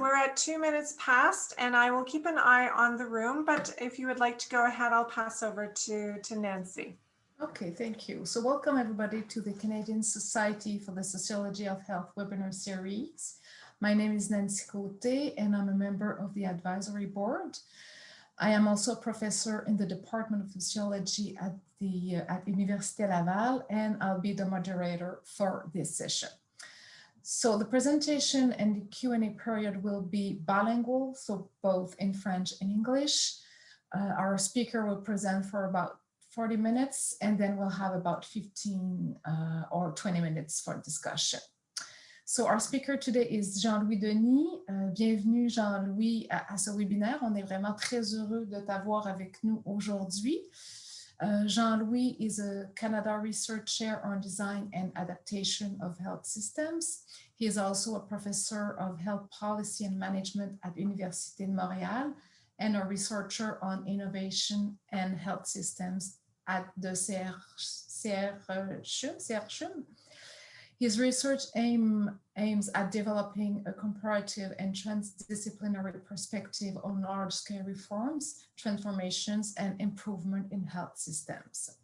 so we're at 2 minutes past, and I will keep an eye on the room, but if you would like to go ahead, I'll pass over to Nancy. Okay, thank you. So welcome everybody to the Canadian Society for the Sociology of Health webinar series. My name is Nancy Côté, and I'm a member of the advisory board. I am also a professor in the Department of Sociology at Université Laval, and I'll be the moderator for this session. So the presentation and the Q&A period will be bilingual, so both in French and English. Our speaker will present for about 40 minutes, and then we'll have about 15 or 20 minutes for discussion. So our speaker today is Jean-Louis Denis. Bienvenue Jean-Louis à ce webinaire. On est vraiment très heureux de t'avoir avec nous aujourd'hui. Jean-Louis is a Canada Research Chair on Design and Adaptation of Health Systems. He is also a professor of health policy and management at Université de Montréal and a researcher on innovation and health systems at the CRCHUM. His research aims at developing a comparative and transdisciplinary perspective on large-scale reforms, transformations, and improvement in health systems.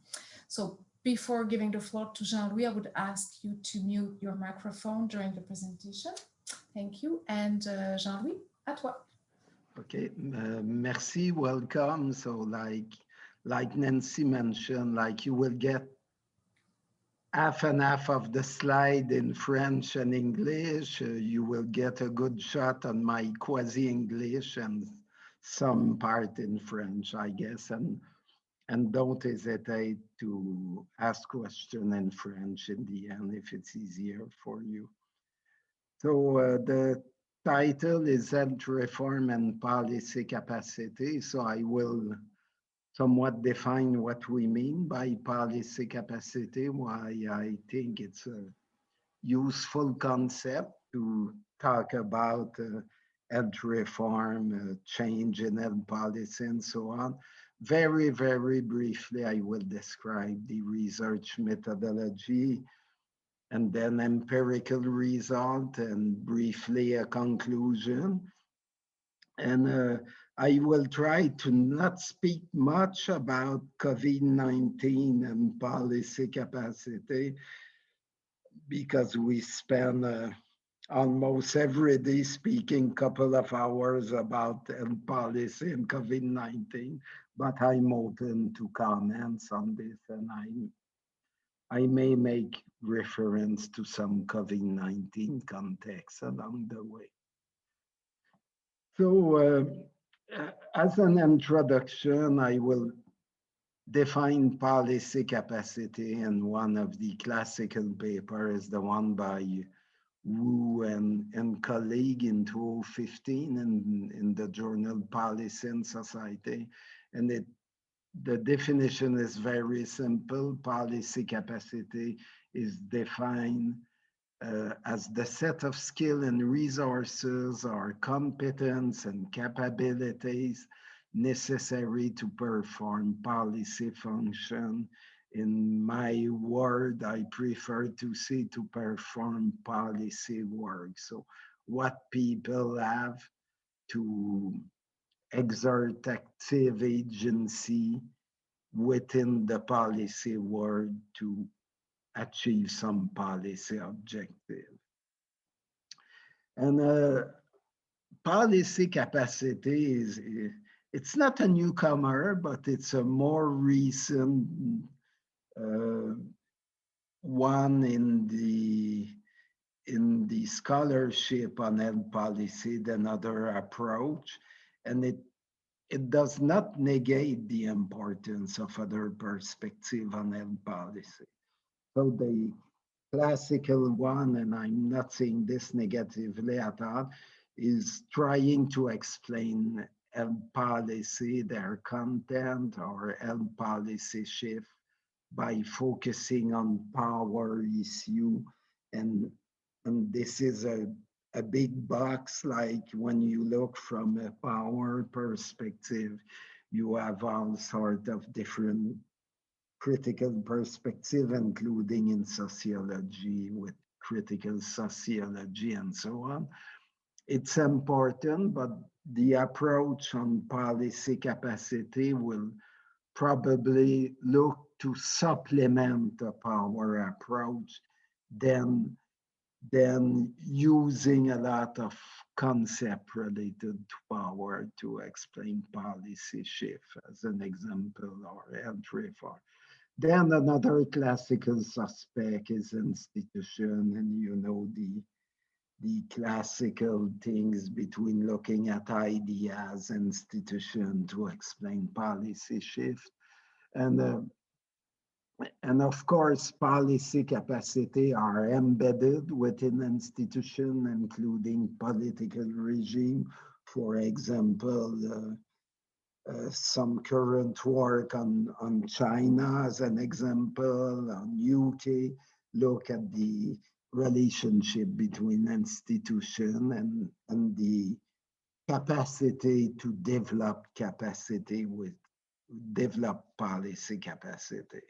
So before giving the floor to Jean-Louis, I would ask you to mute your microphone during the presentation. Thank you. And Jean-Louis, à toi. Okay, merci, welcome. So like Nancy mentioned, you will get half and half of the slide in French and English. You will get a good shot on my quasi-English and some part in French, I guess. And don't hesitate to ask questions in French in the end if it's easier for you. So the title is Health Reform and Policy Capacity. So I will somewhat define what we mean by policy capacity, why I think it's a useful concept to talk about health reform, change in health policy, and so on. Very, very briefly, I will describe the research methodology and then empirical result and briefly a conclusion. And I will try to not speak much about COVID-19 and policy capacity because we spend almost every day speaking a couple of hours about health policy and COVID-19, but I'm open to comments on this, and I may make reference to some COVID-19 context along the way. So as an introduction, I will define policy capacity, and one of the classical papers is the one by Wu and colleague in 2015 in the journal Policy and Society. And the definition is very simple. Policy capacity is defined as the set of skill and resources or competence and capabilities necessary to perform policy function. In my word, I prefer to say to perform policy work. So what people have to exert active agency within the policy work to achieve some policy objective. And policy capacity it's not a newcomer, but it's a more recent one in the scholarship on health policy than other approach. And it does not negate the importance of other perspective on health policy. So the classical one, and I'm not saying this negatively at all, is trying to explain health policy, their content, or health policy shift by focusing on power issue. And this is a big box, like when you look from a power perspective, you have all sorts of different critical perspective, including in sociology with critical sociology and so on. it's important, but the approach on policy capacity will probably look to supplement the power approach than using a lot of concept related to power to explain policy shift, as an example, or health reform. Then another classical suspect is institution, and you know the classical things between looking at ideas, institution to explain policy shift. And of course, policy capacity are embedded within institution, including political regime. For example, some current work on China as an example, on UK, look at the relationship between institution and the capacity to develop policy capacity.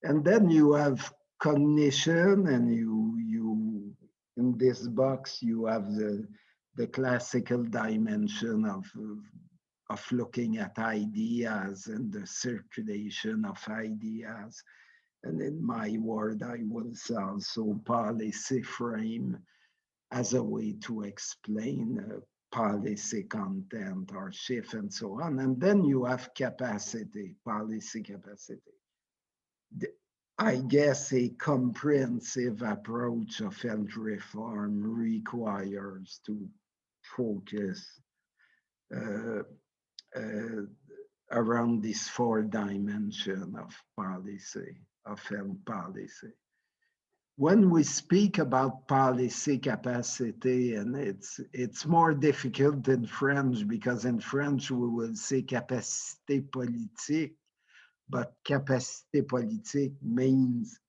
And then you have cognition, and you in this box you have the classical dimension of looking at ideas and the circulation of ideas. And in my word, I will say also policy frame as a way to explain policy content or shift and so on. And then you have capacity, policy capacity. I guess a comprehensive approach of health reform requires to focus around this 4 dimension of policy, of health policy. When we speak about policy capacity, and it's more difficult in French, because in French we will say capacité politique, but capacité politique means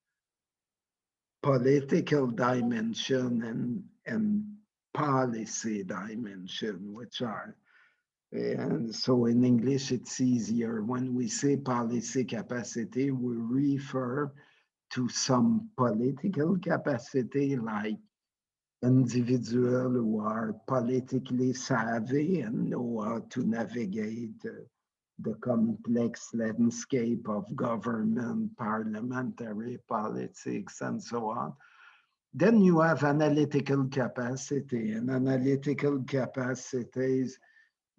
political dimension and policy dimension, which are, and so in English it's easier. When we say policy capacity, we refer to some political capacity, like individuals who are politically savvy and know how to navigate the complex landscape of government, parliamentary politics, and so on. Then you have analytical capacity, and analytical capacities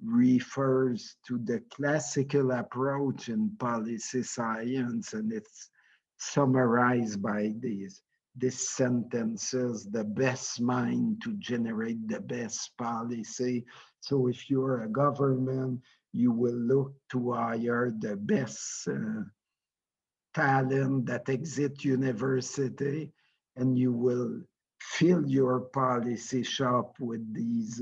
refers to the classical approach in policy science, and it's summarized by these sentences: the best mind to generate the best policy. So if you're a government, you will look to hire the best talent that exit university, and you will fill your policy shop with these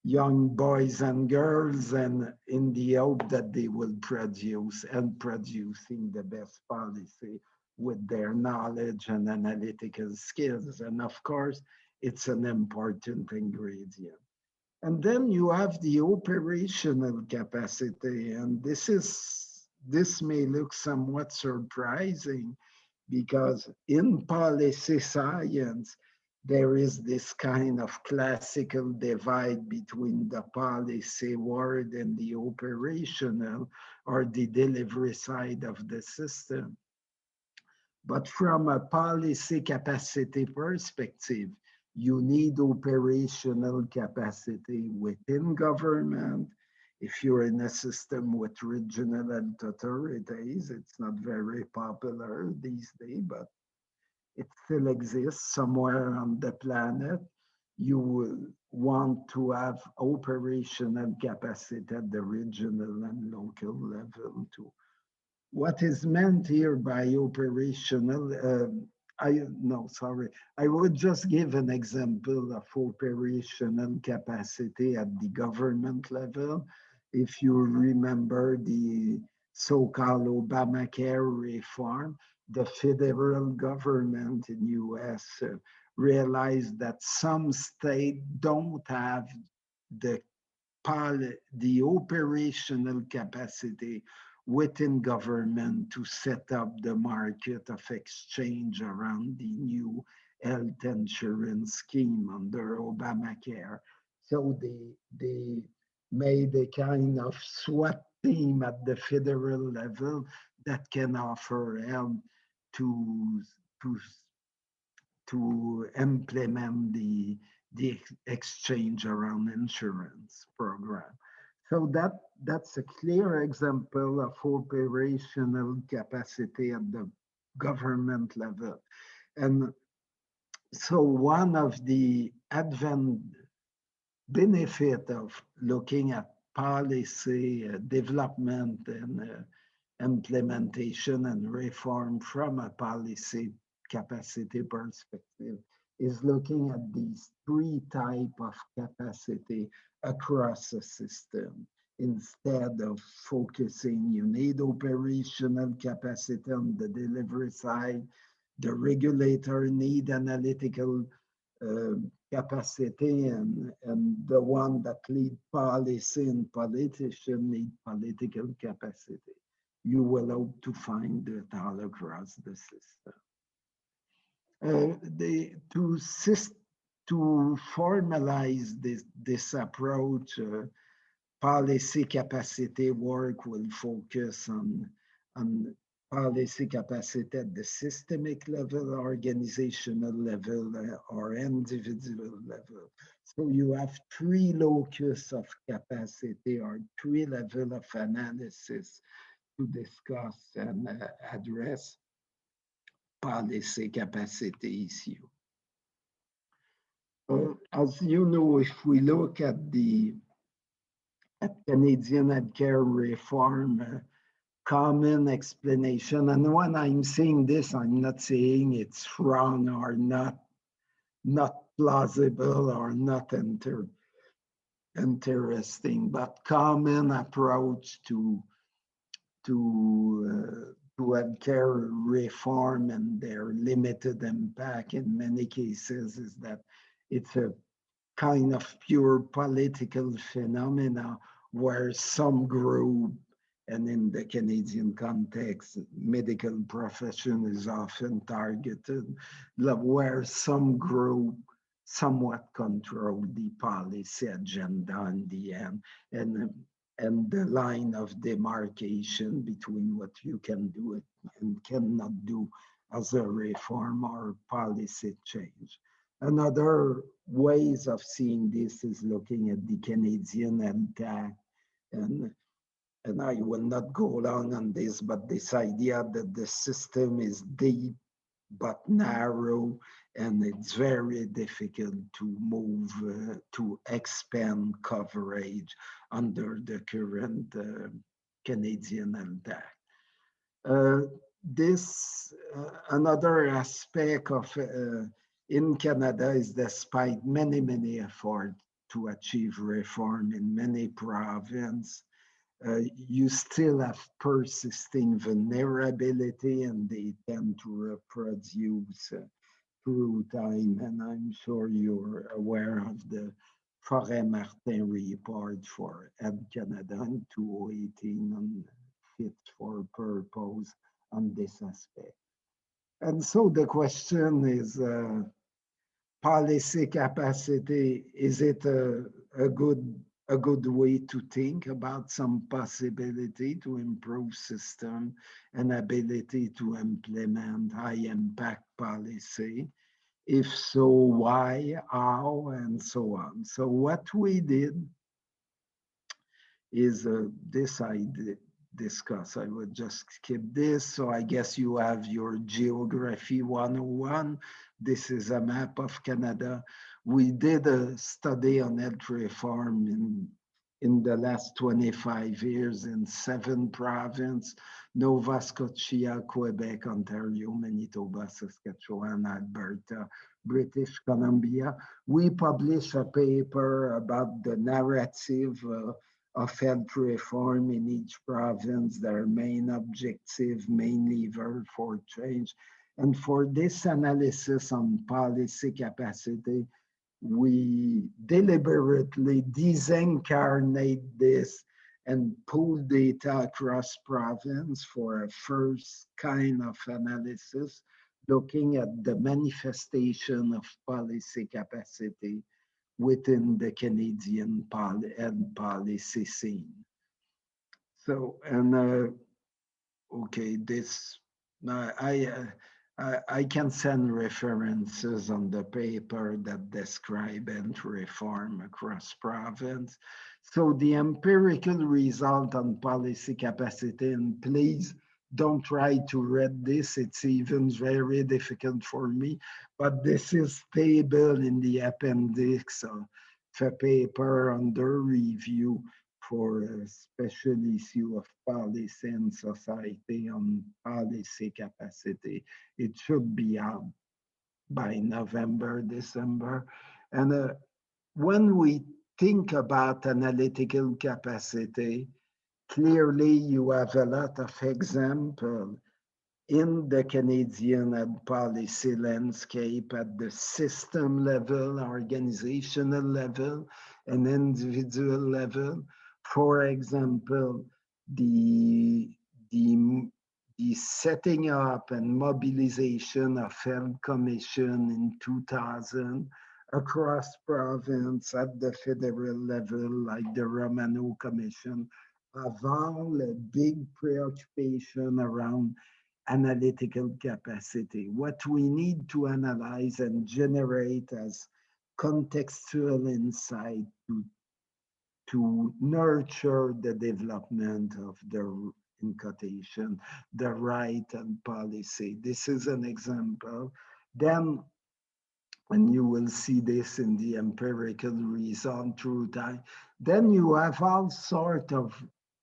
young boys and girls, and in the hope that they will produce and producing the best policy with their knowledge and analytical skills. And of course, it's an important ingredient. And then you have the operational capacity, and this may look somewhat surprising, because in policy science, there is this kind of classical divide between the policy world and the operational or the delivery side of the system. But from a policy capacity perspective, you need operational capacity within government. If you're in a system with regional health authorities, it's not very popular these days, but it still exists somewhere on the planet. You will want to have operational capacity at the regional and local level too. What is meant here by operational, I would just give an example of operational capacity at the government level. If you remember the so-called Obamacare reform, the federal government in US realized that some states don't have the operational capacity within government to set up the market of exchange around the new health insurance scheme under Obamacare. So they made a kind of SWAT team at the federal level that can offer help to implement the exchange around insurance program. So that's a clear example of operational capacity at the government level. And so one of the benefit of looking at policy development and implementation and reform from a policy capacity perspective is looking at these three types of capacity across a system. Instead of focusing, you need operational capacity on the delivery side, the regulator need analytical capacity, and the one that lead policy and politician need political capacity. You will hope to find it all across the system. To formalize this approach, policy capacity work will focus on policy capacity at the systemic level, organizational level, or individual level. So you have three locus of capacity or three levels of analysis to discuss and address policy capacity issue. As you know, if we look at Canadian healthcare reform, common explanation, and when I'm saying this, I'm not saying it's wrong or not plausible or not interesting, but common approach to healthcare reform and their limited impact in many cases is that it's a kind of pure political phenomena where some group, and in the Canadian context, medical profession is often targeted, where some group somewhat control the policy agenda in the end, and the line of demarcation between what you can do and cannot do as a reform or policy change. Another ways of seeing this is looking at the Canadian Health Act, and I will not go long on this, but this idea that the system is deep but narrow, and it's very difficult to move, to expand coverage under the current Canadian Health Act. Another aspect of in Canada is despite many efforts to achieve reform in many provinces, you still have persisting vulnerability, and they tend to reproduce through time. And I'm sure you're aware of the Forêt-Martin report for Health Canada in 2018 on fit for purpose on this aspect. And so the question is, policy capacity, is it a good way to think about some possibility to improve system and ability to implement high impact policy? If so, why, how, and so on. So what we did is this I did discuss. I would just skip this. So I guess you have your Geography 101. This is a map of Canada. We did a study on health reform in the last 25 years in 7 provinces: Nova Scotia, Quebec, Ontario, Manitoba, Saskatchewan, Alberta, British Columbia. We published a paper about the narrative of health reform in each province, their main objective, main lever for change. And for this analysis on policy capacity, we deliberately disincarnate this and pull data across province for a first kind of analysis looking at the manifestation of policy capacity within the Canadian policy scene. So, and okay, this, I can send references on the paper that describe health reform across province. So the empirical result on policy capacity, and please don't try to read this, it's even very difficult for me, but this is table in the appendix of a paper under review for a special issue of Policy and Society on policy capacity. It should be out by November, December. And when we think about analytical capacity, clearly you have a lot of examples in the Canadian and policy landscape at the system level, organizational level, and individual level. For example, the, the, the setting up and mobilization of Health Commission in 2000 across province at the federal level, like the Romano Commission, have all a big preoccupation around analytical capacity. What we need to analyze and generate as contextual insight to nurture the development of the, in quotation, the right and policy. This is an example. Then, and you will see this in the empirical result through time, then you have all sort of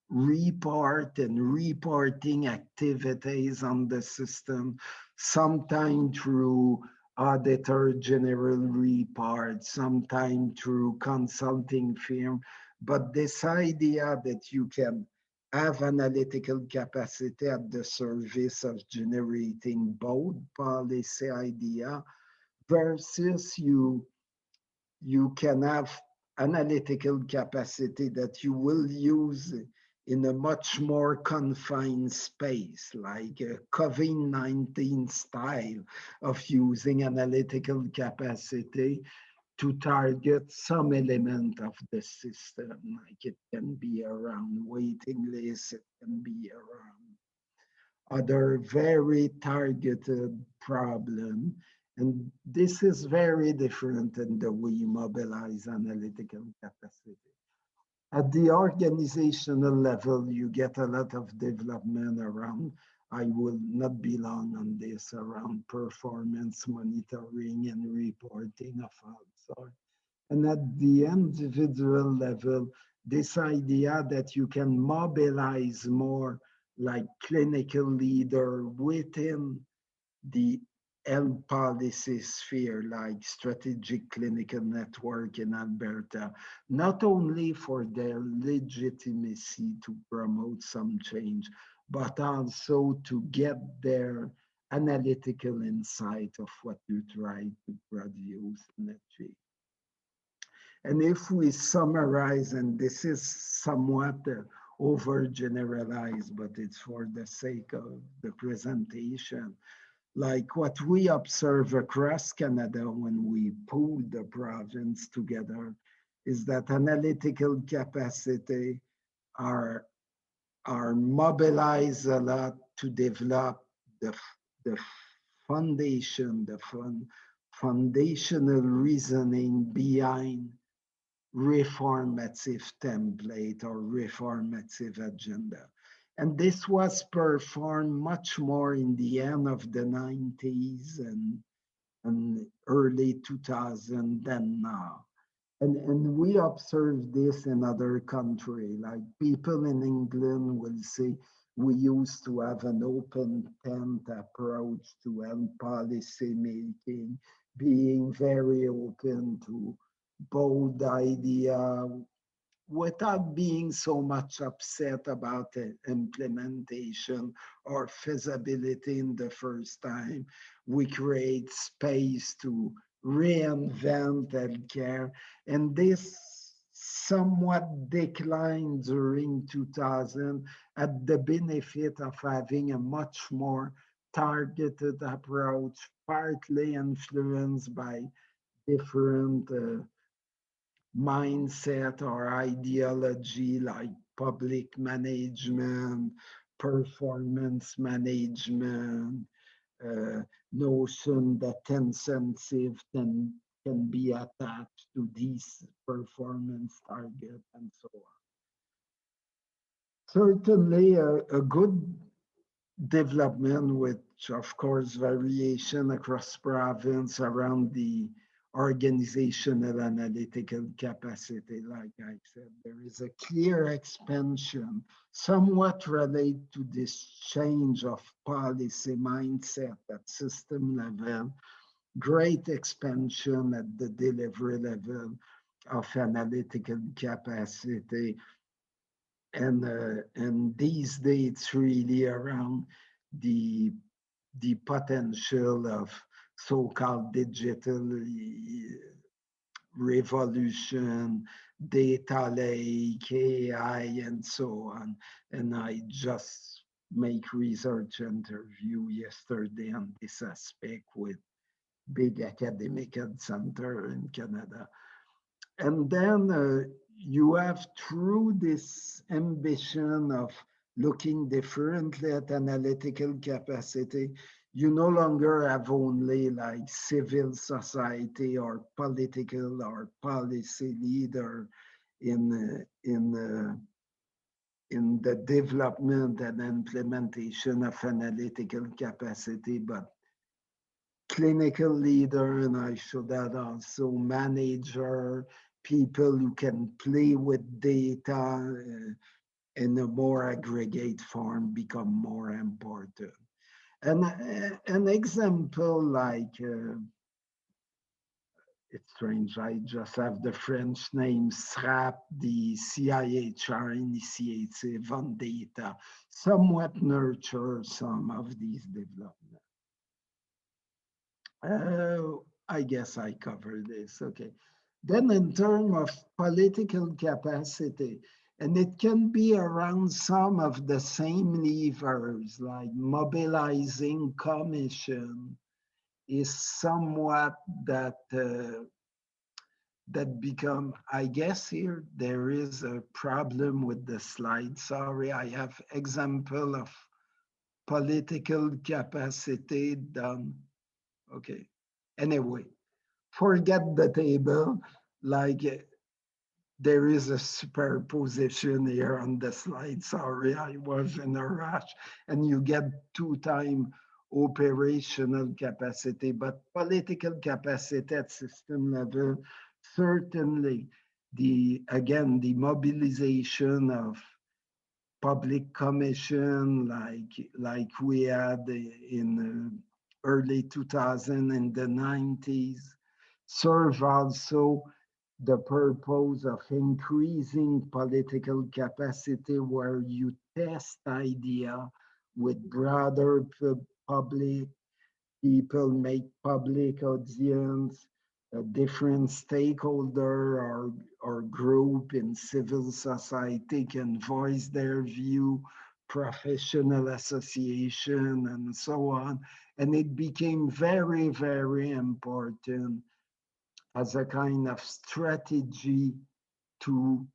report and reporting activities on the system, sometimes through auditor general report, sometimes through consulting firm. But this idea that you can have analytical capacity at the service of generating both policy idea versus you can have analytical capacity that you will use in a much more confined space, like a COVID-19 style of using analytical capacity to target some element of the system, like it can be around waiting lists, it can be around other very targeted problem. And this is very different than the way we mobilize analytical capacity. At the organizational level, you get a lot of development around, I will not be long on this, around performance monitoring and reporting of all sorts. And at the individual level, this idea that you can mobilize more like clinical leader within the health policy sphere, like strategic clinical network in Alberta, not only for their legitimacy to promote some change, but also to get their analytical insight of what you try to produce and achieve. And if we summarize, and this is somewhat overgeneralized, but it's for the sake of the presentation, like what we observe across Canada when we pool the province together is that analytical capacity are mobilized a lot to develop the foundation, foundational reasoning behind reformative template or reformative agenda. And this was performed much more in the end of the 90s and early 2000 than now. And we observe this in other countries, like people in England will say, we used to have an open tent approach to health policy making, being very open to bold idea without being so much upset about the implementation or feasibility in the first time. We create space to reinvent healthcare, and this somewhat declined during 2000 at the benefit of having a much more targeted approach, partly influenced by different mindset or ideology like public management, performance management, notion that incentive can be attached to these performance targets and so on. Certainly a good development, which of course variation across province around the organizational analytical capacity. Like I said, there is a clear expansion, somewhat related to this change of policy mindset at system level, great expansion at the delivery level of analytical capacity. And these days really around the potential of so-called digital revolution, data lake, AI, and so on. And I just make research interview yesterday on this aspect with big academic center in Canada. And then you have, through this ambition of looking differently at analytical capacity, you no longer have only like civil society or political or policy leader in the development and implementation of analytical capacity, but clinical leader, and I should add also manager, people who can play with data in a more aggregate form become more important. And an example like, it's strange, I just have the French name, SRAP, the CIHR initiative on data, somewhat nurture some of these developments. I guess I covered this, okay. Then in terms of political capacity, and it can be around some of the same levers, like mobilizing commission is somewhat that that become, I guess here there is a problem with the slide. Sorry, I have example of political capacity done. Okay, anyway, forget the table, like there is a superposition here on the slide. Sorry, I was in a rush. And you get 2-time operational capacity, but political capacity at system level, certainly again, the mobilization of public commission like we had in early 2000 and the 90s, serve also the purpose of increasing political capacity where you test idea with broader public, people make public audience, a different stakeholder or group in civil society can voice their view, professional association, and so on. And it became very, very important as a kind of strategy to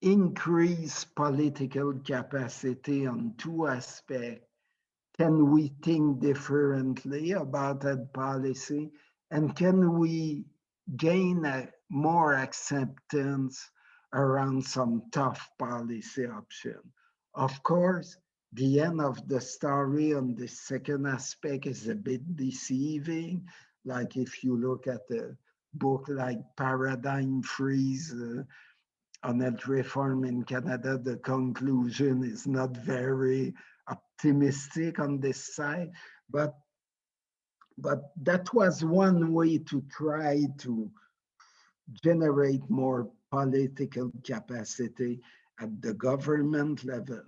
increase political capacity on 2 aspects. Can we think differently about that policy? And can we gain more acceptance around some tough policy option? Of course, the end of the story on the second aspect is a bit deceiving. Like if you look at a book like Paradigm Freeze on health reform in Canada, the conclusion is not very optimistic on this side, but that was one way to try to generate more political capacity at the government level.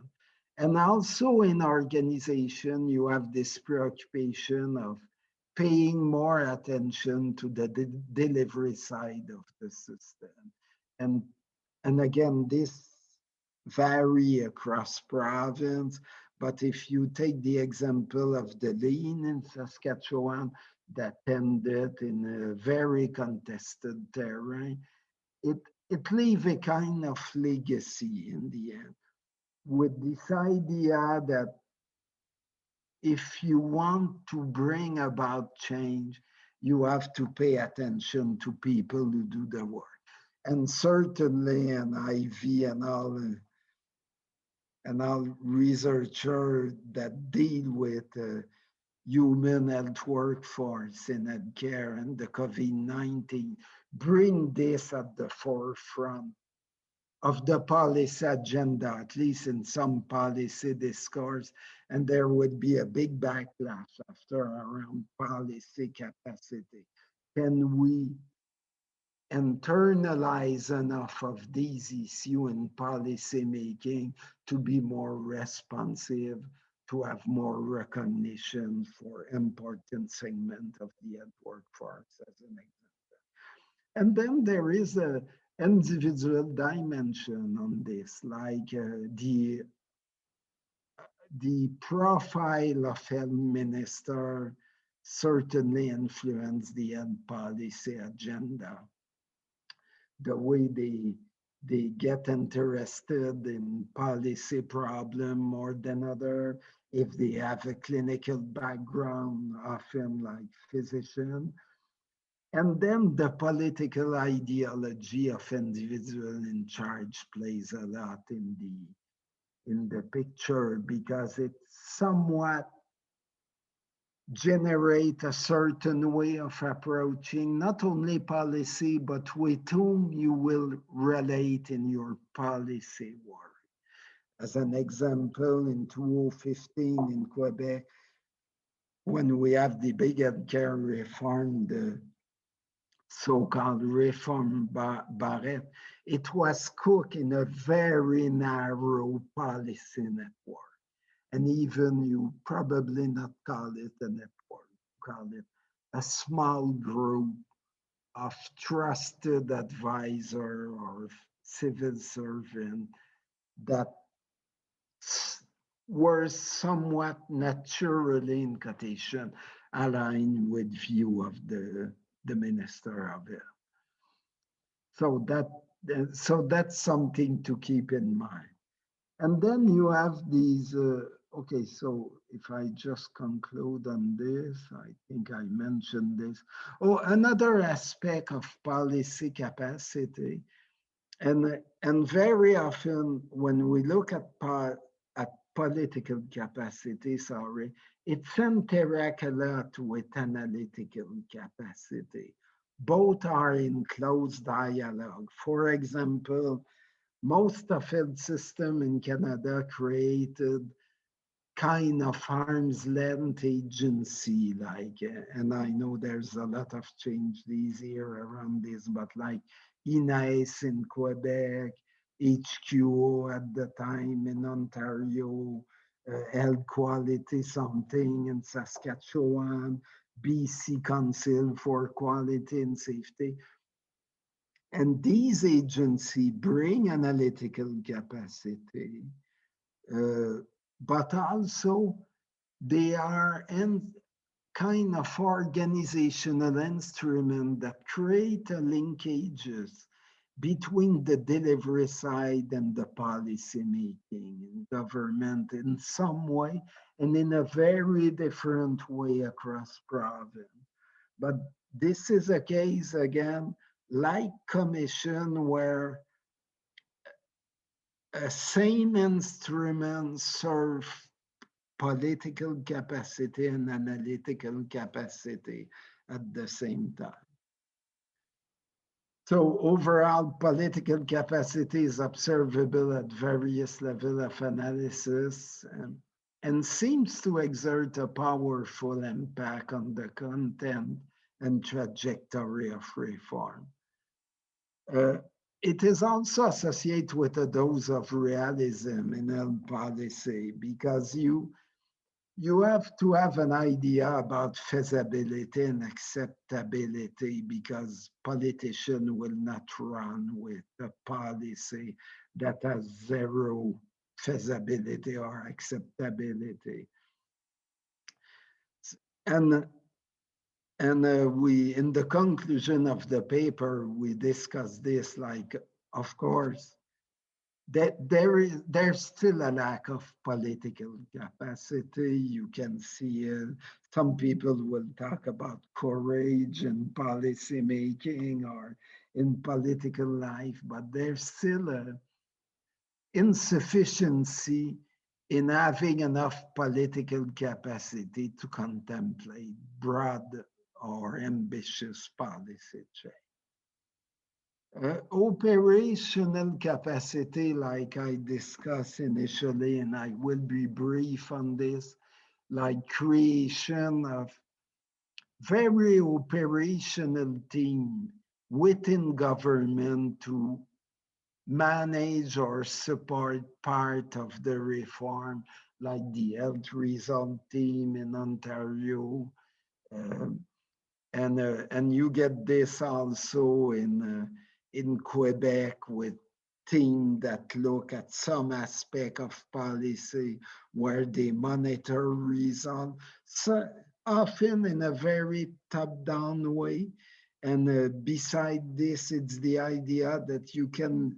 And also in organization, you have this preoccupation of paying more attention to the delivery side of the system. And again, this vary across province, But if you take the example of the lean in Saskatchewan that ended in a very contested terrain, it leaves a kind of legacy in the end, with this idea that if you want to bring about change, you have to pay attention to people who do the work. And certainly an IV and all researchers that deal with human health workforce in healthcare and the COVID-19 bring this at the forefront of the policy agenda, at least in some policy discourse, and there would be a big backlash after around policy capacity. Can we internalize enough of these issues in policy making to be more responsive, to have more recognition for important segment of the health workforce, as an example? And then there is a individual dimension on this, like the profile of health minister certainly influence the health policy agenda. The way they get interested in policy problem more than other, if they have a clinical background, often like physician. And then the political ideology of individual in charge plays a lot in the picture, because it somewhat generate a certain way of approaching not only policy, but with whom you will relate in your policy work. As an example, in 2015 in Quebec, when we have the big healthcare reform, the so-called reform Barrette, it was cooked in a very narrow policy network. And even you probably not call it a network, call it a small group of trusted advisor or civil servant that were somewhat naturally, in quotation, aligned with view of the Minister of Health. So that's something to keep in mind. And then you have these, okay, so if I just conclude on this, I think I mentioned this. Oh, another aspect of policy capacity, and very often when we look at political capacity, it's interact a lot with analytical capacity. Both are in close dialogue. For example, most of health system in Canada created kind of arm's length agency, like, and I know there's a lot of change this year around this, but like INAIS in Quebec, HQO at the time in Ontario, Health Quality something in Saskatchewan, BC Council for Quality and Safety. And these agencies bring analytical capacity, but also they are kind of organizational instrument that create linkages between the delivery side and the policy making in government in some way, and in a very different way across province. But this is a case, again, like commission, where a same instrument serve political capacity and analytical capacity at the same time. So overall, political capacity is observable at various levels of analysis and seems to exert a powerful impact on the content and trajectory of reform. It is also associated with a dose of realism in health policy, because you have to have an idea about feasibility and acceptability, because politicians will not run with a policy that has zero feasibility or acceptability. And we, in the conclusion of the paper, we discuss this, like, of course, that there's still a lack of political capacity. You can see some people will talk about courage in policy making or in political life, but there's still a insufficiency in having enough political capacity to contemplate broad or ambitious policy change. Operational capacity, like I discussed initially, and I will be brief on this, like creation of very operational team within government to manage or support part of the reform, like the health result team in Ontario. And you get this also in Quebec with teams that look at some aspect of policy where they monitor results, so often in a very top-down way. And beside this, it's the idea that you can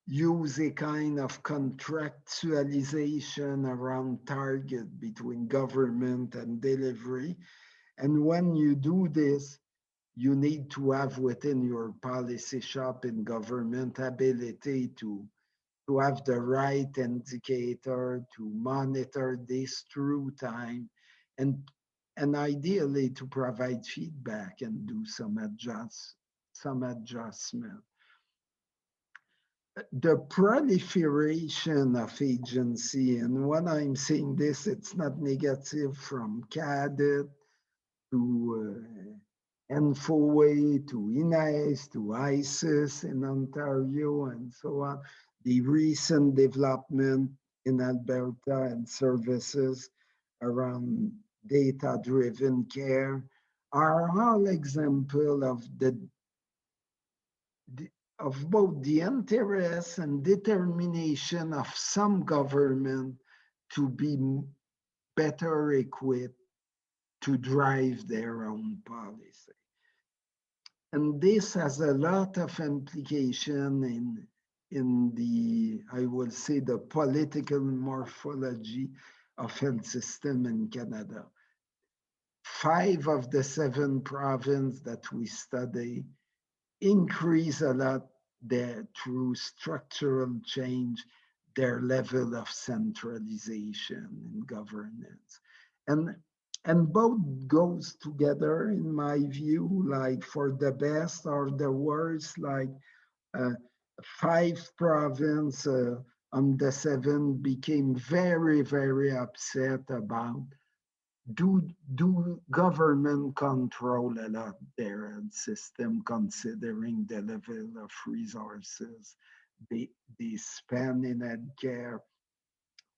use a kind of contractualization around target between government and delivery. And when you do this, you need to have within your policy shop in government ability to have the right indicator to monitor this through time, and ideally to provide feedback and do some adjustment. The proliferation of agency, and when I'm saying this, it's not negative, from CADIT to Infoway to INAIS to ISIS in Ontario and so on. The recent development in Alberta and services around data-driven care are all examples of both the interest and determination of some government to be better equipped to drive their own policy. And this has a lot of implication in the, I will say, the political morphology of health system in Canada. 5 of the 7 provinces that we study increase a lot through structural change, their level of centralization in governance. And both goes together, in my view, like for the best or the worst, like 5 provinces on the 7 became very, very upset about do government control a lot their health system, considering the level of resources they spend in healthcare.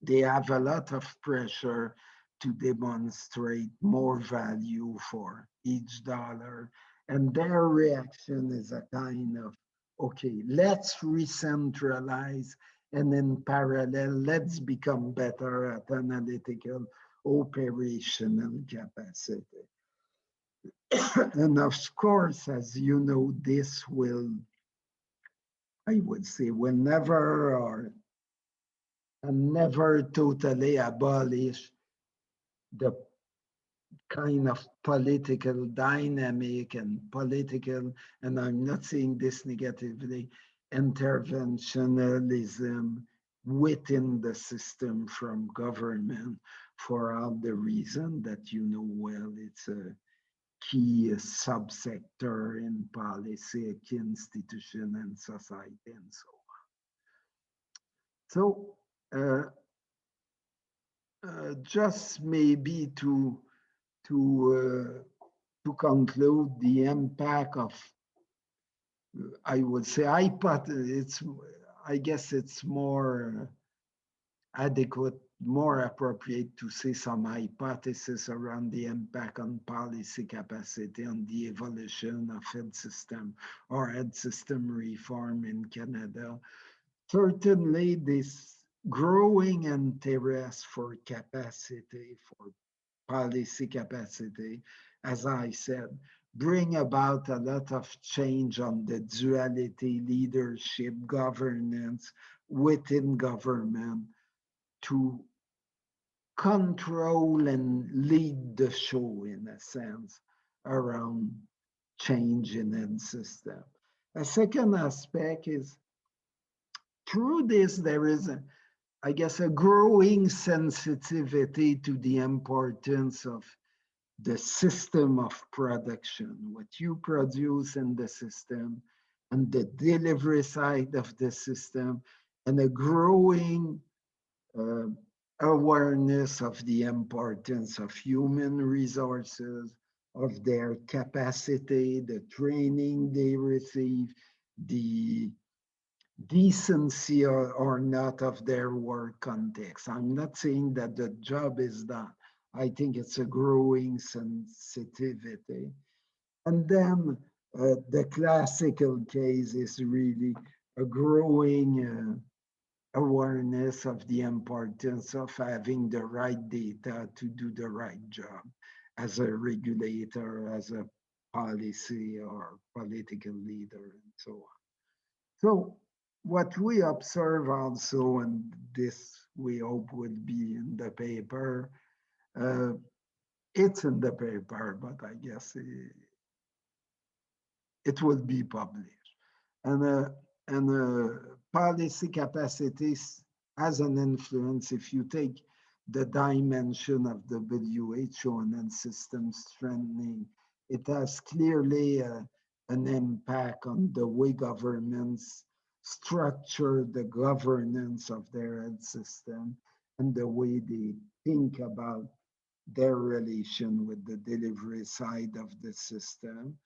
They have a lot of pressure to demonstrate more value for each dollar. And their reaction is a kind of, okay, let's re-centralize, and in parallel, let's become better at analytical operational capacity. And of course, as you know, this will, I would say, will never totally abolish the kind of political dynamic and political, and I'm not saying this negatively, interventionism within the system from government, for all the reason that you know well. It's a key subsector in policy, a key institution and society, and so on. So just maybe to conclude, the impact of, I would say, I guess it's more adequate, more appropriate to say some hypothesis around the impact on policy capacity on the evolution of health system or health system reform in Canada. Certainly, this growing interest for capacity, for policy capacity, as I said, bring about a lot of change on the duality, leadership, governance within government to control and lead the show, in a sense, around change in the system. A second aspect is through this, there is, I guess, a growing sensitivity to the importance of the system of production, what you produce in the system, and the delivery side of the system, and a growing awareness of the importance of human resources, of their capacity, the training they receive, the decency or not of their work context. I'm not saying that the job is done. I think it's a growing sensitivity. And then the classical case is really a growing awareness of the importance of having the right data to do the right job as a regulator, as a policy or political leader, and so on. So what we observe also, and this we hope will be in the paper, it's in the paper, but I guess it will be published. And policy capacities has an influence. If you take the dimension of the WHO and then system strengthening, it has clearly an impact on the way governments structure the governance of their health system and the way they think about their relation with the delivery side of the system.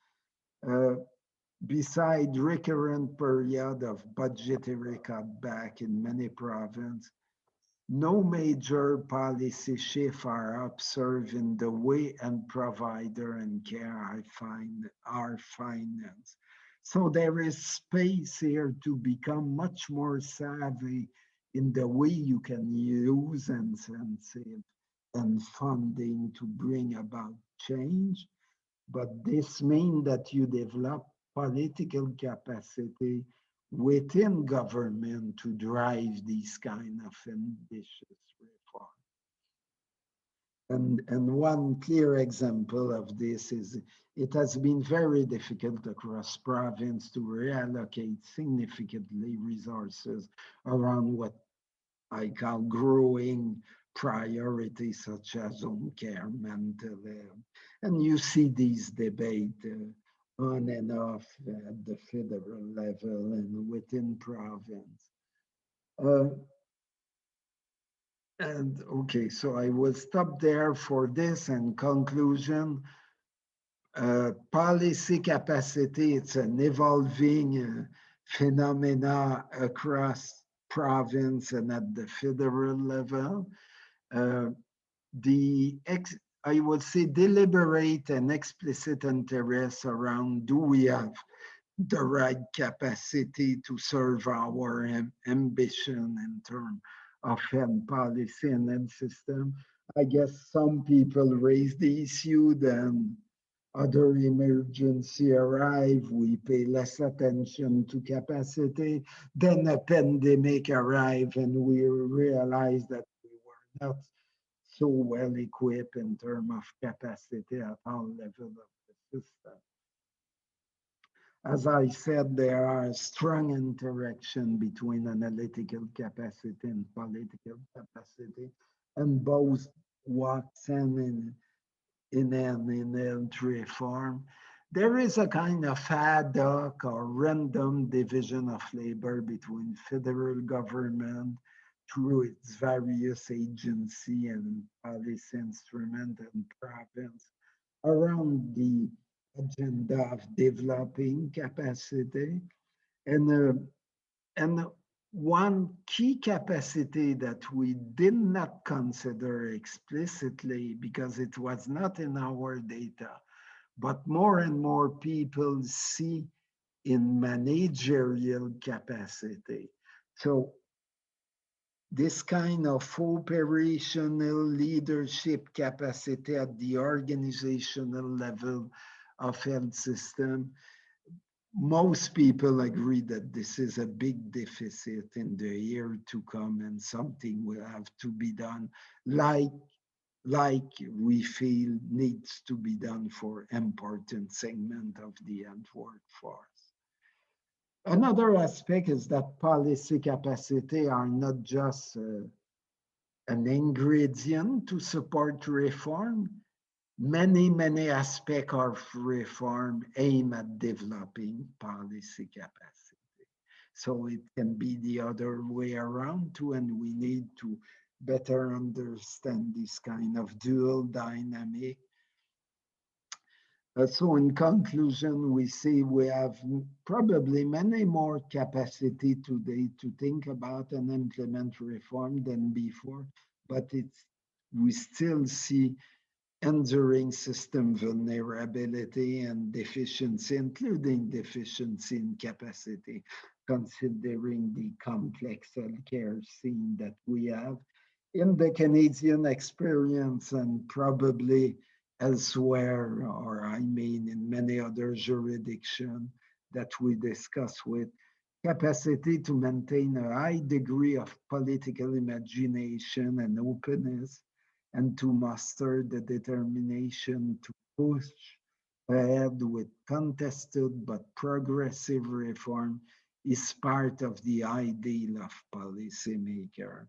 Beside recurrent period of budgetary cutback in many provinces, no major policy shift are observed in the way and provider and care are financed. So there is space here to become much more savvy in the way you can use incentive and funding to bring about change. But this means that you develop political capacity within government to drive these kind of ambitious reforms. And one clear example of this is it has been very difficult across province to reallocate significantly resources around what I call growing priorities such as home care, mental health. And you see these debates on and off at the federal level and within province. And okay, so I will stop there for this and conclusion. Policy capacity, it's an evolving phenomena across province and at the federal level. I would say deliberate and explicit interest around, do we have the right capacity to serve our ambition in terms of health policy and health system? I guess some people raise the issue, then other emergency arrive, we pay less attention to capacity, then a pandemic arrive and we realize that we were not so well equipped in terms of capacity at all levels of the system. As I said, there are strong interaction between analytical capacity and political capacity, and both works in health reform. There is a kind of ad hoc or random division of labor between federal government through its various agency and policy instrument and province around the agenda of developing capacity. And one key capacity that we did not consider explicitly because it was not in our data, but more and more people see in managerial capacity. So this kind of operational leadership capacity at the organizational level of health system, most people agree that this is a big deficit in the year to come and something will have to be done, like we feel needs to be done for important segment of the health workforce. Another aspect is that policy capacity are not just an ingredient to support reform. Many aspects of reform aim at developing policy capacity. So it can be the other way around too, and we need to better understand this kind of dual dynamic. So in conclusion, we see we have probably many more capacity today to think about and implement reform than before, but we still see enduring system vulnerability and deficiency, including deficiency in capacity, considering the complex healthcare scene that we have in the Canadian experience and probably elsewhere, or I mean in many other jurisdictions that we discuss with. Capacity to maintain a high degree of political imagination and openness, and to muster the determination to push ahead with contested but progressive reform is part of the ideal of policymaker.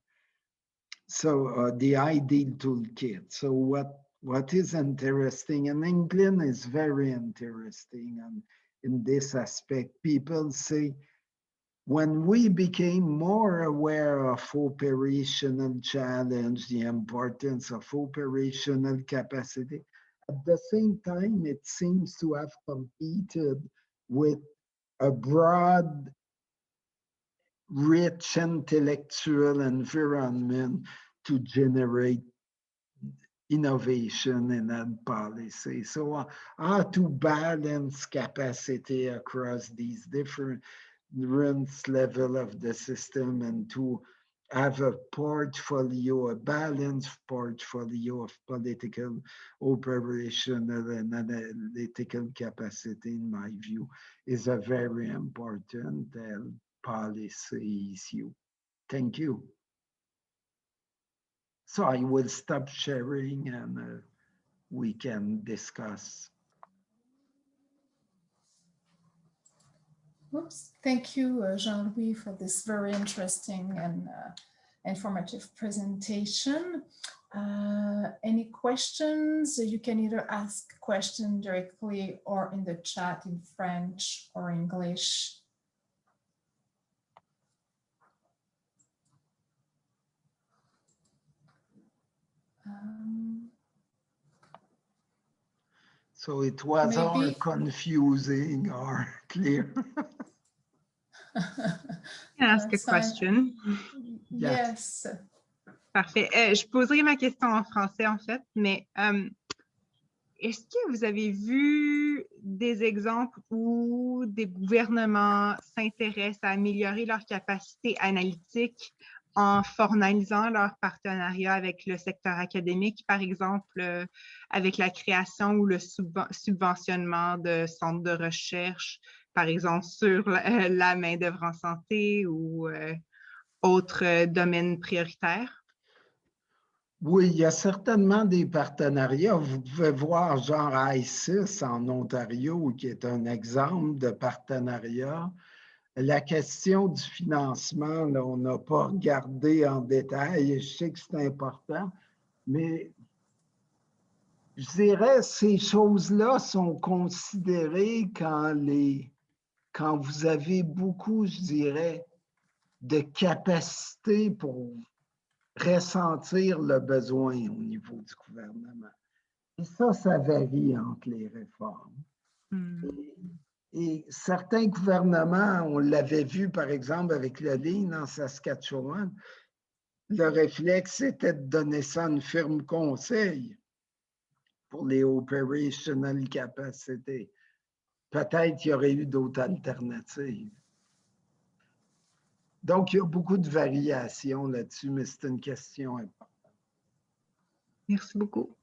So the ideal toolkit. So what is interesting, and England is very interesting, and in this aspect, people say, when we became more aware of operational challenge, the importance of operational capacity, at the same time, it seems to have competed with a broad, rich intellectual environment to generate innovation in that policy. So how to balance capacity across these different level of the system and to have a portfolio, a balanced portfolio of political, operational, and analytical capacity, in my view, is a very important policy issue. Thank you. So I will stop sharing and we can discuss. Oops. Thank you, Jean-Louis, for this very interesting and informative presentation. Any questions? You can either ask a question directly or in the chat in French or English. So it was all confusing or clear? Ask a question. Yes. Parfait. Je poserai ma question en français, en fait, mais est-ce que vous avez vu des exemples où des gouvernements s'intéressent à améliorer leur capacité analytique en formalisant leur partenariat avec le secteur académique, par exemple, avec la création ou le subventionnement de centres de recherche, par exemple, sur la main-d'œuvre en santé ou autres domaines prioritaires? Oui, il y a certainement des partenariats. Vous pouvez voir genre ICIS en Ontario, qui est un exemple de partenariat. La question du financement, là, on n'a pas regardé en détail. Je sais que c'est important, mais je dirais ces choses-là sont considérées quand vous avez beaucoup, je dirais, de capacité pour ressentir le besoin au niveau du gouvernement. Et ça varie entre les réformes. Et certains gouvernements, on l'avait vu par exemple avec la ligne en Saskatchewan, le réflexe était de donner ça à une firme conseil pour les operational capacités. Peut-être qu'il y aurait eu d'autres alternatives. Donc, il y a beaucoup de variations là-dessus, mais c'est une question importante. Merci beaucoup.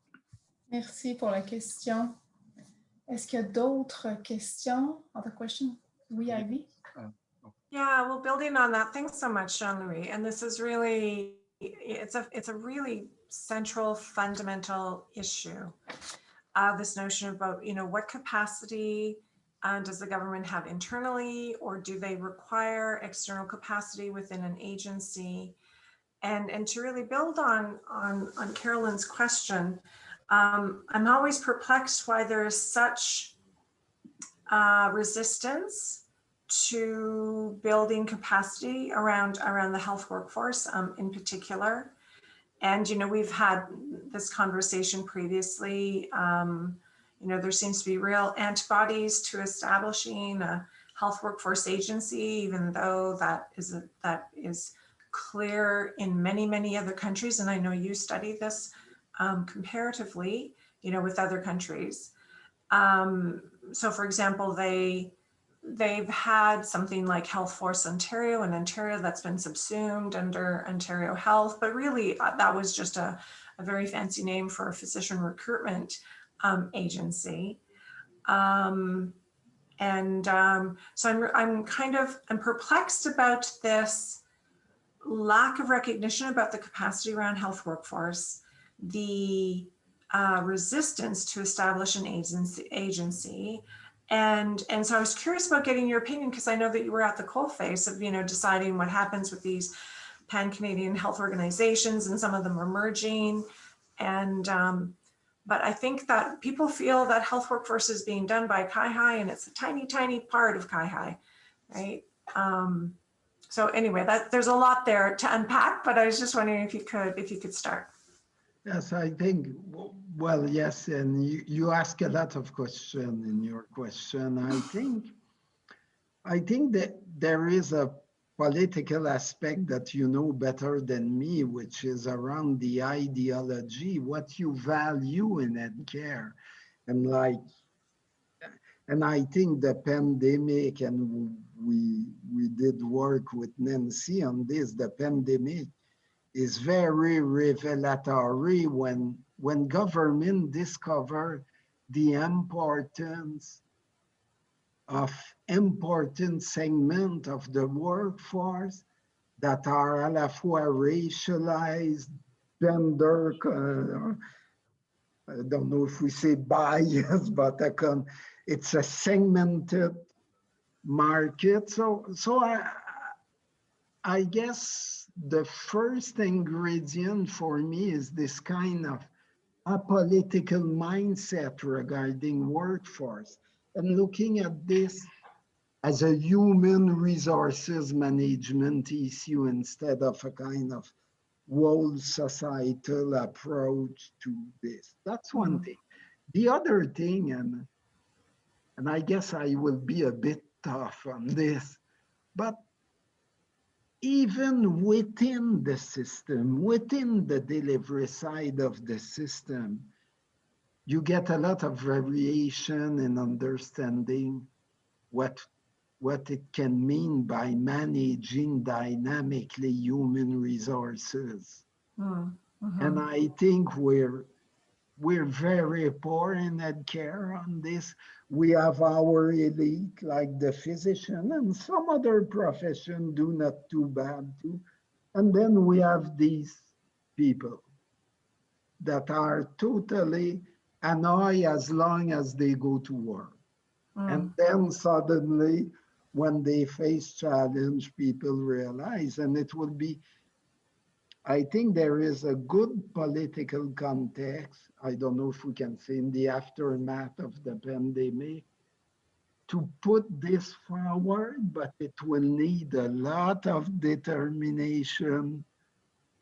Merci pour la question. Est-ce qu'il y a d'autres questions? Other questions? Oui, Ivy? Yeah, well, building on that, thanks so much, Jean-Louis. And this is really, it's a really central, fundamental issue. This notion about, what capacity does the government have internally, or do they require external capacity within an agency? And to really build on Carolyn's question, I'm always perplexed why there is such resistance to building capacity around the health workforce in particular. And, we've had this conversation previously. There seems to be real antibodies to establishing a health workforce agency, even though that is clear in many, many other countries. And I know you study this comparatively, with other countries. So for example, they've had something like Health Force Ontario in Ontario that's been subsumed under Ontario Health, but really that was just a very fancy name for a physician recruitment agency. So I'm perplexed about this lack of recognition about the capacity around health workforce, the resistance to establish an agency. And so I was curious about getting your opinion, because I know that you were at the coalface of, deciding what happens with these pan-Canadian health organizations, and some of them are merging. But I think that people feel that health workforce is being done by CIHI, and it's a tiny, tiny part of CIHI, right? So anyway, there's a lot there to unpack, but I was just wondering if you could start. Yes, I think, well, yes, and you ask a lot of questions in your question. I think that there is a political aspect that you know better than me, which is around the ideology, what you value in healthcare. And I think the pandemic, and we did work with Nancy on this, the pandemic is very revelatory when government discover the importance of important segment of the workforce that are à la fois racialized, gender, I don't know if we say bias, but it's a segmented market. So I guess the first ingredient for me is this kind of apolitical mindset regarding workforce, and looking at this as a human resources management issue instead of a kind of whole societal approach to this. That's one thing. The other thing, and I guess I will be a bit tough on this, but even within the system, within the delivery side of the system, you get a lot of variation in understanding what it can mean by managing dynamically human resources. And I think we're very poor in healthcare on this. We have our elite, like the physician, and some other profession do not too bad too. And then we have these people that are totally annoyed as long as they go to work. And then suddenly, when they face challenge, people realize, and it will be, I think there is a good political context, I don't know if we can say in the aftermath of the pandemic, to put this forward, but it will need a lot of determination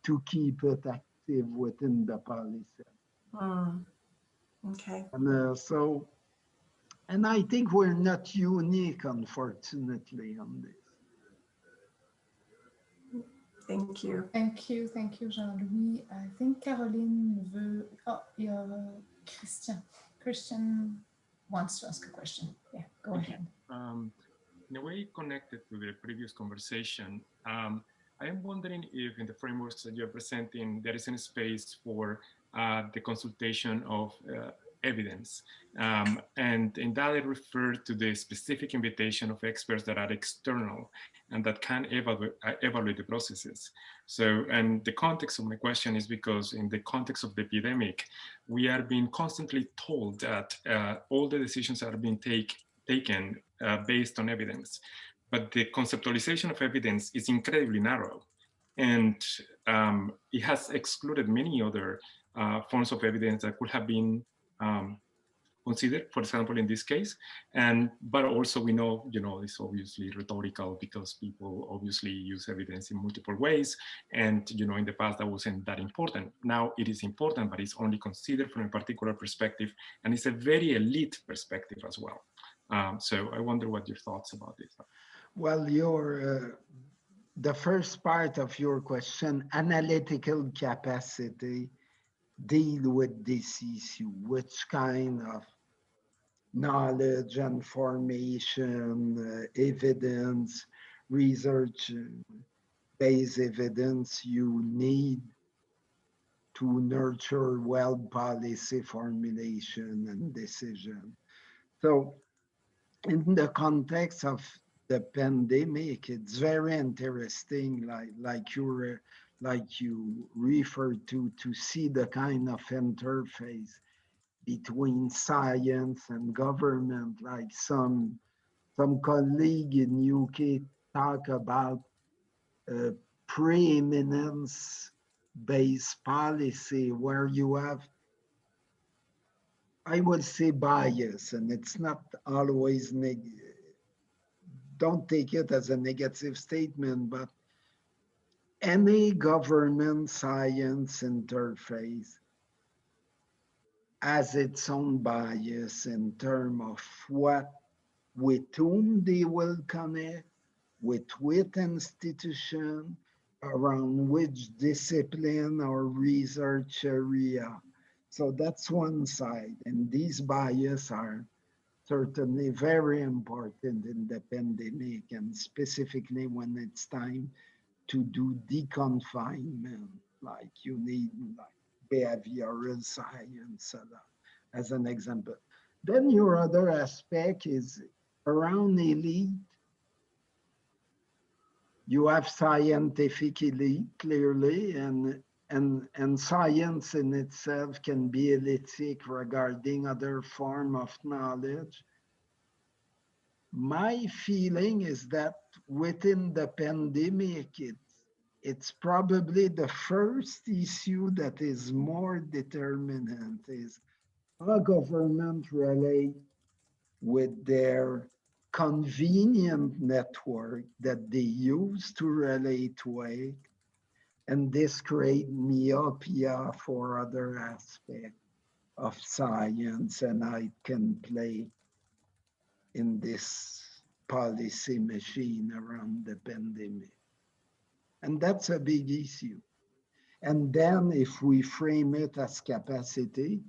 to keep it active within the policy. Okay. And I think we're not unique, unfortunately, on this. Thank you. Thank you, Jean-Louis. I think Caroline veut. Oh, il y a Christian. Christian wants to ask a question. Yeah, go ahead. in a way connected to the previous conversation, I am wondering if in the frameworks that you're presenting, there is any space for the consultation of evidence. And in that I refer to the specific invitation of experts that are external and that can evaluate the processes. So, and the context of my question is because in the context of the epidemic, we are being constantly told that all the decisions are being taken based on evidence. But the conceptualization of evidence is incredibly narrow. And it has excluded many other forms of evidence that could have been considered, for example, in this case. But also we know, it's obviously rhetorical because people obviously use evidence in multiple ways. And, in the past that wasn't that important. Now it is important, but it's only considered from a particular perspective. And it's a very elite perspective as well. So I wonder what your thoughts about this are. Well, the first part of your question, analytical capacity, deal with this issue, which kind of knowledge, information, evidence, research-based evidence you need to nurture well policy formulation and decision. So in the context of the pandemic, it's very interesting, like you referred to see the kind of interface between science and government, like some colleague in UK talk about preeminence-based policy where you have, I would say, bias, and it's not always don't take it as a negative statement, but any government science interface has its own bias in terms of with whom they will connect, with institution, around which discipline or research area. So that's one side, and these biases are certainly very important in the pandemic, and specifically when it's time to do deconfinement, like you need behavioral science as an example. Then your other aspect is around elite. You have scientific elite, clearly, and science in itself can be elitic regarding other form of knowledge. My feeling is that within the pandemic, it's probably the first issue that is more determinant is how government relate with their convenient network that they use to relate with, and this create myopia for other aspects of science, and I can play in this policy machine around the pandemic. And that's a big issue. And then if we frame it as capacity,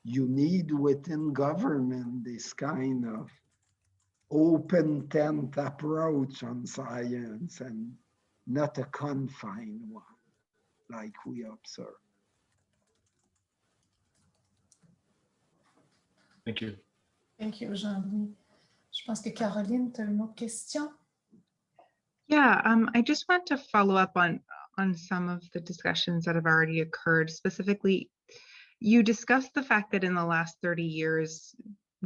you need within government this kind of open tent approach on science and not a confined one like we observe. Thank you. Thank you, Jean-Louis. Je pense que Caroline, tu as une autre question? Yeah, I just want to follow up on some of the discussions that have already occurred. Specifically, you discussed the fact that in the last 30 years,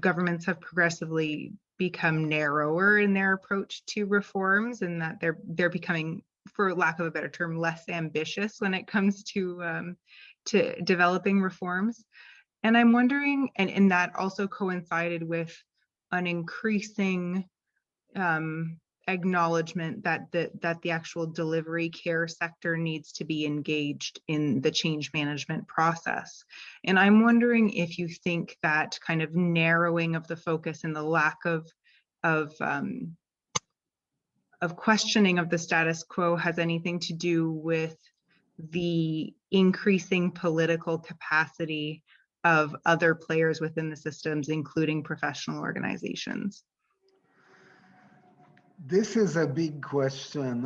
governments have progressively become narrower in their approach to reforms, and that they're becoming, for lack of a better term, less ambitious when it comes to developing reforms. And I'm wondering, and that also coincided with an increasing acknowledgement that the actual delivery care sector needs to be engaged in the change management process. And I'm wondering if you think that kind of narrowing of the focus and the lack of questioning of the status quo has anything to do with the increasing political capacity of other players within the systems, including professional organizations. This is a big question.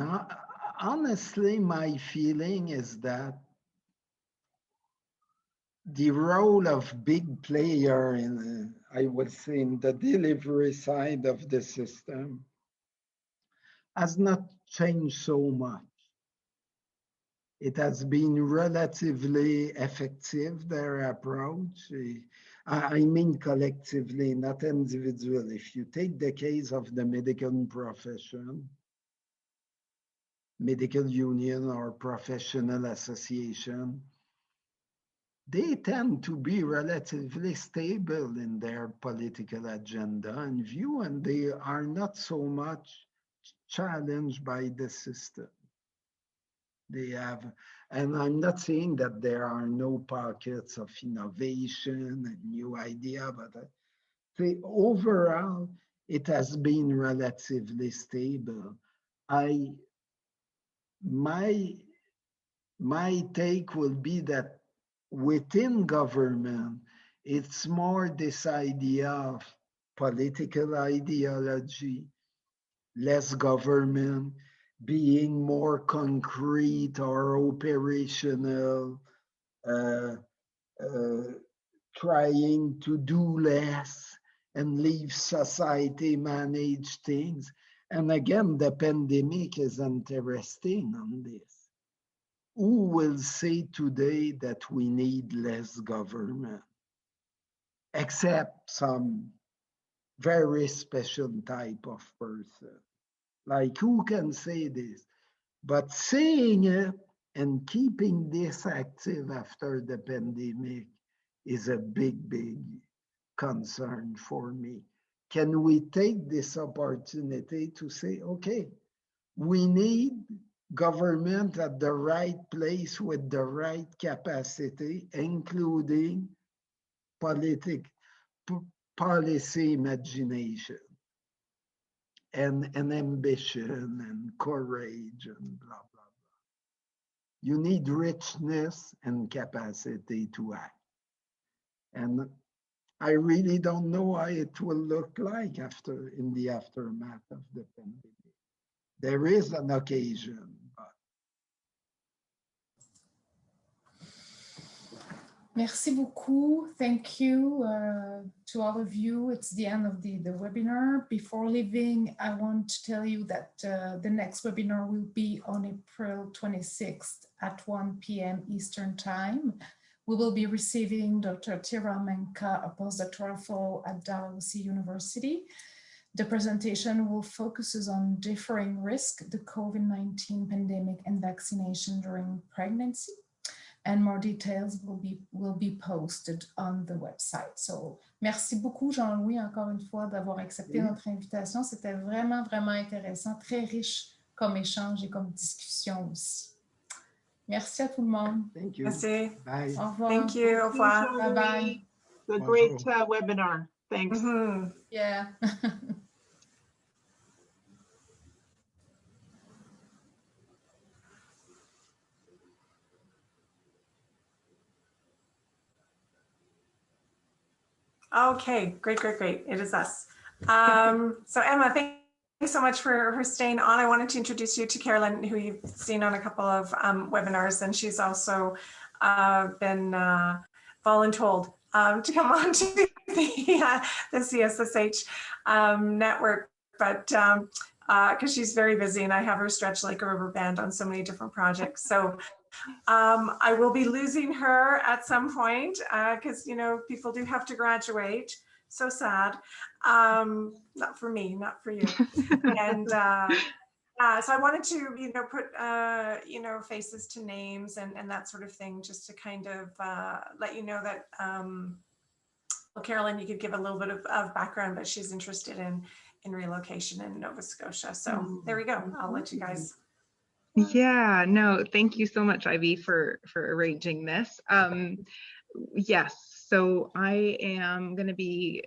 Honestly, my feeling is that the role of big player in, I would say, in the delivery side of the system has not changed so much. It has been relatively effective, their approach. I mean collectively, not individually. If you take the case of the medical profession, medical union or professional association, they tend to be relatively stable in their political agenda and view, and they are not so much challenged by the system. They have, and I'm not saying that there are no pockets of innovation and new idea, but overall, it has been relatively stable. My take will be that within government, it's more this idea of political ideology, less government, being more concrete or operational, trying to do less and leave society manage things. And again, the pandemic is interesting on this. Who will say today that we need less government? Except some very special type of person. Like, who can say this? But saying it and keeping this active after the pandemic is a big, big concern for me. Can we take this opportunity to say, okay, we need government at the right place with the right capacity, including policy imagination and ambition and courage and blah, blah, blah. You need richness and capacity to act. And I really don't know how it will look like in the aftermath of the pandemic. There is an occasion, but. Merci beaucoup. Thank you to all of you. It's the end of the webinar. Before leaving, I want to tell you that the next webinar will be on April 26th at 1 p.m. Eastern Time. We will be receiving Dr. Tira Menka, a postdoctoral fellow at Dalhousie University. The presentation will focus on differing risk, the COVID-19 pandemic and vaccination during pregnancy. And more details will be posted on the website. So, merci beaucoup, Jean-Louis, encore une fois, d'avoir accepté notre invitation. C'était vraiment, vraiment intéressant, très riche comme échange et comme discussion aussi. Merci à tout le monde. Thank you. Merci. Bye. Au revoir. Thank you. Au revoir. Bye-bye. A great webinar. Thanks. Mm-hmm. Yeah. Okay, great. It is us. So Emma, thanks so much for staying on. I wanted to introduce you to Carolyn, who you've seen on a couple of webinars, and she's also been voluntold to come on to the CSSH network, but because she's very busy and I have her stretched like a rubber band on so many different projects. So I will be losing her at some point because, you know, people do have to graduate. So sad. Not for me, not for you. And so I wanted to, you know, put, you know, faces to names and that sort of thing, just to kind of let you know that, well, Carolyn, you could give a little bit of background, but she's interested in relocation in Nova Scotia. So there we go. I'll let you guys. Yeah, no, thank you so much, Ivy, for arranging this. Yes, so I am going to be,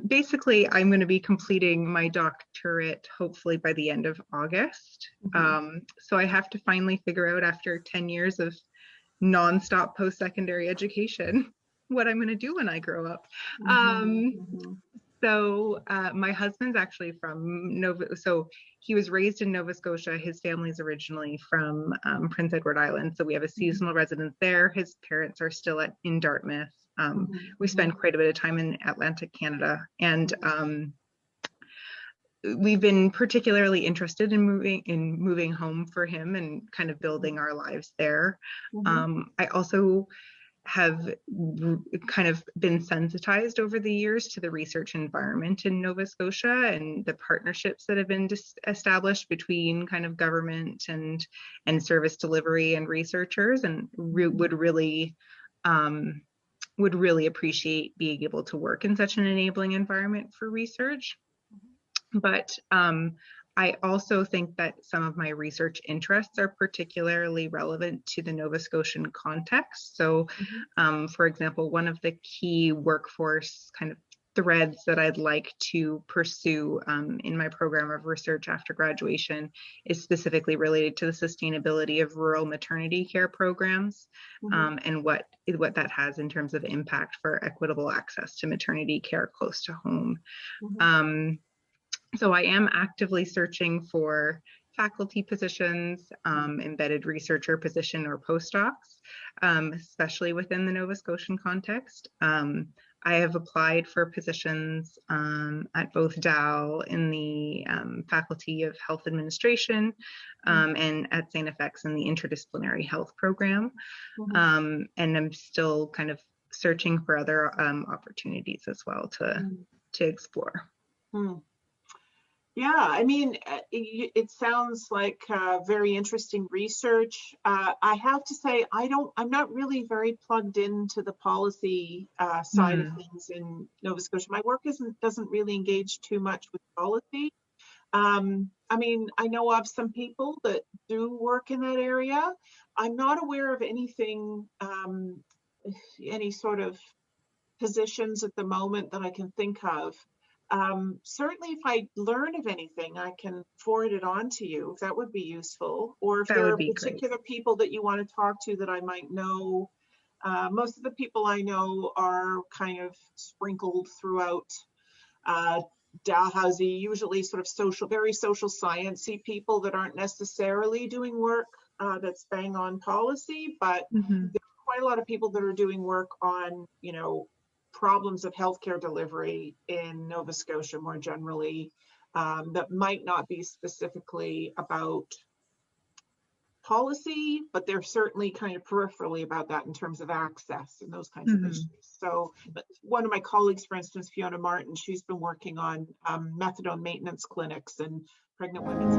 basically, I'm going to be completing my doctorate, hopefully by the end of August. So I have to finally figure out, after 10 years of nonstop post-secondary education, what I'm going to do when I grow up. So my husband's actually from so he was raised in Nova Scotia. His family's originally from Prince Edward Island. So we have a seasonal residence there. His parents are still in Dartmouth. We spend quite a bit of time in Atlantic Canada. And we've been particularly interested in moving home for him and kind of building our lives there. I also have kind of been sensitized over the years to the research environment in Nova Scotia and the partnerships that have been established between kind of government and service delivery and researchers, and would really appreciate being able to work in such an enabling environment for research. But I also think that some of my research interests are particularly relevant to the Nova Scotian context. So, for example, one of the key workforce kind of threads that I'd like to pursue in my program of research after graduation is specifically related to the sustainability of rural maternity care programs and what that has in terms of impact for equitable access to maternity care close to home. So I am actively searching for faculty positions, embedded researcher position, or postdocs, especially within the Nova Scotian context. I have applied for positions at both DAL in the Faculty of Health Administration and at St. FX in the Interdisciplinary Health Program. And I'm still kind of searching for other opportunities as well to explore. Yeah, I mean, it sounds like very interesting research. I have to say, I'm not really very plugged into the policy side of things in Nova Scotia. My work doesn't really engage too much with policy. I mean, I know of some people that do work in that area. I'm not aware of anything, any sort of positions at the moment that I can think of. Certainly if I learn of anything, I can forward it on to you, if that would be useful, or if there are particular people that you want to talk to that I might know. Most of the people I know are kind of sprinkled throughout Dalhousie, usually sort of very social sciencey people that aren't necessarily doing work that's bang on policy, but there are quite a lot of people that are doing work on, you know, problems of healthcare delivery in Nova Scotia more generally, that might not be specifically about policy, but they're certainly kind of peripherally about that in terms of access and those kinds of issues. So one of my colleagues, for instance, Fiona Martin, she's been working on methadone maintenance clinics and pregnant women's